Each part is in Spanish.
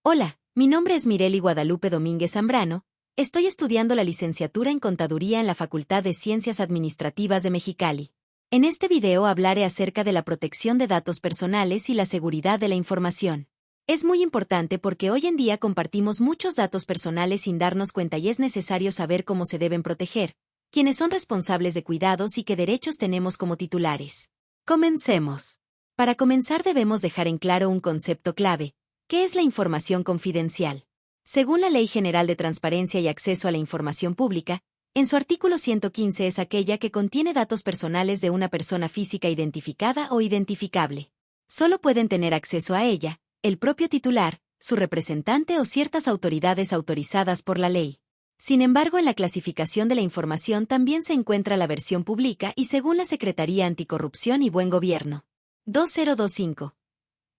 Hola, mi nombre es Mireli Guadalupe Domínguez Zambrano, estoy estudiando la licenciatura en Contaduría en la Facultad de Ciencias Administrativas de Mexicali. En este video hablaré acerca de la protección de datos personales y la seguridad de la información. Es muy importante porque hoy en día compartimos muchos datos personales sin darnos cuenta y es necesario saber cómo se deben proteger, quiénes son responsables de cuidados y qué derechos tenemos como titulares. Comencemos. Para comenzar debemos dejar en claro un concepto clave. ¿Qué es la información confidencial? Según la Ley General de Transparencia y Acceso a la Información Pública, en su artículo 115 es aquella que contiene datos personales de una persona física identificada o identificable. Solo pueden tener acceso a ella el propio titular, su representante o ciertas autoridades autorizadas por la ley. Sin embargo, en la clasificación de la información también se encuentra la versión pública y según la Secretaría Anticorrupción y Buen Gobierno. 2025.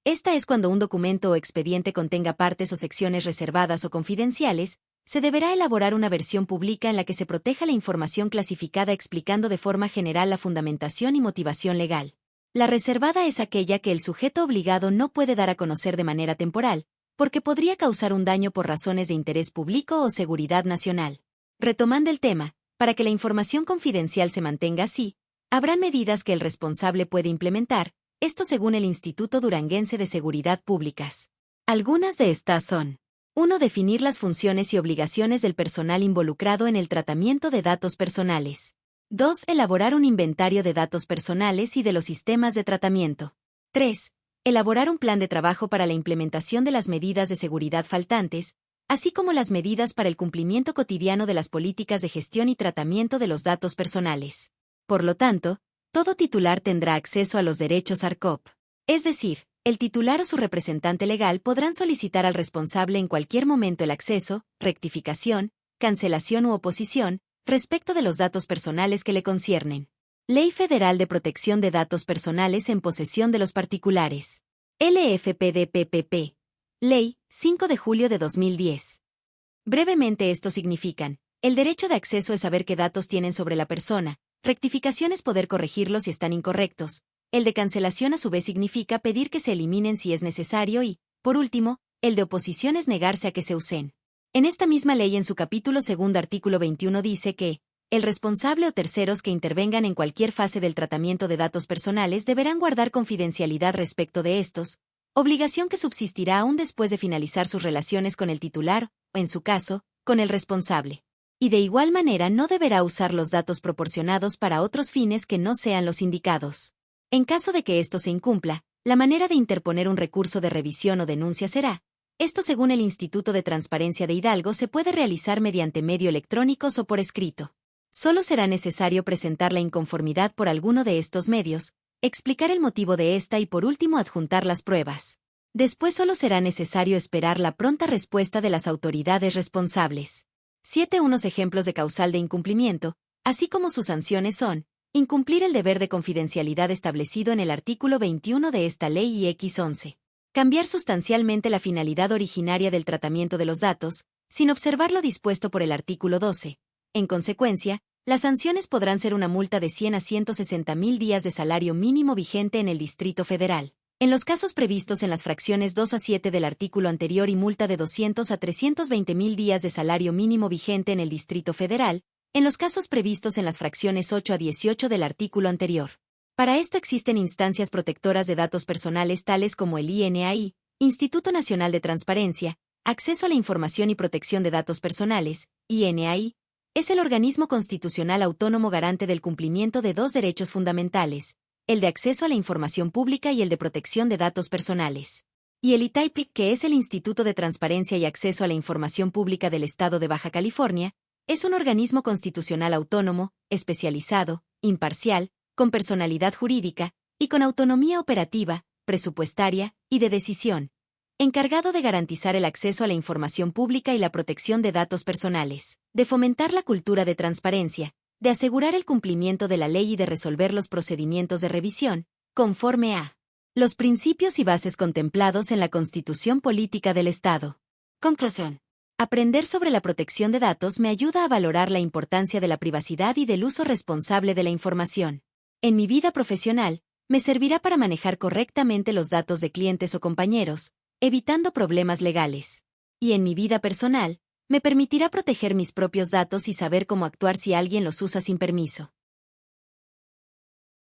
Esta es cuando un documento o expediente contenga partes o secciones reservadas o confidenciales, se deberá elaborar una versión pública en la que se proteja la información clasificada explicando de forma general la fundamentación y motivación legal. La reservada es aquella que el sujeto obligado no puede dar a conocer de manera temporal, porque podría causar un daño por razones de interés público o seguridad nacional. Retomando el tema, para que la información confidencial se mantenga así, habrán medidas que el responsable puede implementar, esto según el Instituto Duranguense de Seguridad Públicas. Algunas de estas son: 1. Definir las funciones y obligaciones del personal involucrado en el tratamiento de datos personales. 2. Elaborar un inventario de datos personales y de los sistemas de tratamiento. 3. Elaborar un plan de trabajo para la implementación de las medidas de seguridad faltantes, así como las medidas para el cumplimiento cotidiano de las políticas de gestión y tratamiento de los datos personales. Por lo tanto, todo titular tendrá acceso a los derechos ARCOP. Es decir, el titular o su representante legal podrán solicitar al responsable en cualquier momento el acceso, rectificación, cancelación u oposición, respecto de los datos personales que le conciernen. Ley Federal de Protección de Datos Personales en posesión de los particulares. LFPDPPP. Ley, 5 de julio de 2010. Brevemente esto significan: el derecho de acceso es saber qué datos tienen sobre la persona, rectificación es poder corregirlos si están incorrectos, el de cancelación a su vez significa pedir que se eliminen si es necesario y, por último, el de oposición es negarse a que se usen. En esta misma ley en su capítulo 2 artículo 21 dice que el responsable o terceros que intervengan en cualquier fase del tratamiento de datos personales deberán guardar confidencialidad respecto de estos, obligación que subsistirá aún después de finalizar sus relaciones con el titular, o en su caso, con el responsable. Y de igual manera no deberá usar los datos proporcionados para otros fines que no sean los indicados. En caso de que esto se incumpla, la manera de interponer un recurso de revisión o denuncia será: esto según el Instituto de Transparencia de Hidalgo se puede realizar mediante medio electrónicos o por escrito. Solo será necesario presentar la inconformidad por alguno de estos medios, explicar el motivo de esta y por último adjuntar las pruebas. Después solo será necesario esperar la pronta respuesta de las autoridades responsables. 7. Unos ejemplos de causal de incumplimiento, así como sus sanciones son: incumplir el deber de confidencialidad establecido en el artículo 21 de esta ley y X11. Cambiar sustancialmente la finalidad originaria del tratamiento de los datos, sin observar lo dispuesto por el artículo 12. En consecuencia, las sanciones podrán ser una multa de 100 a 160,000 días de salario mínimo vigente en el Distrito Federal. En los casos previstos en las fracciones 2 a 7 del artículo anterior y multa de 200 a 320,000 días de salario mínimo vigente en el Distrito Federal, en los casos previstos en las fracciones 8 a 18 del artículo anterior. Para esto existen instancias protectoras de datos personales tales como el INAI, Instituto Nacional de Transparencia, Acceso a la Información y Protección de Datos Personales, INAI, es el organismo constitucional autónomo garante del cumplimiento de dos derechos fundamentales: el de acceso a la información pública y el de protección de datos personales. Y el ITAIPIC, que es el Instituto de Transparencia y Acceso a la Información Pública del Estado de Baja California, es un organismo constitucional autónomo, especializado, imparcial, con personalidad jurídica, y con autonomía operativa, presupuestaria, y de decisión, encargado de garantizar el acceso a la información pública y la protección de datos personales, de fomentar la cultura de transparencia, de asegurar el cumplimiento de la ley y de resolver los procedimientos de revisión, conforme a los principios y bases contemplados en la Constitución Política del Estado. Conclusión. Aprender sobre la protección de datos me ayuda a valorar la importancia de la privacidad y del uso responsable de la información. En mi vida profesional, me servirá para manejar correctamente los datos de clientes o compañeros, evitando problemas legales. Y en mi vida personal, me permitirá proteger mis propios datos y saber cómo actuar si alguien los usa sin permiso.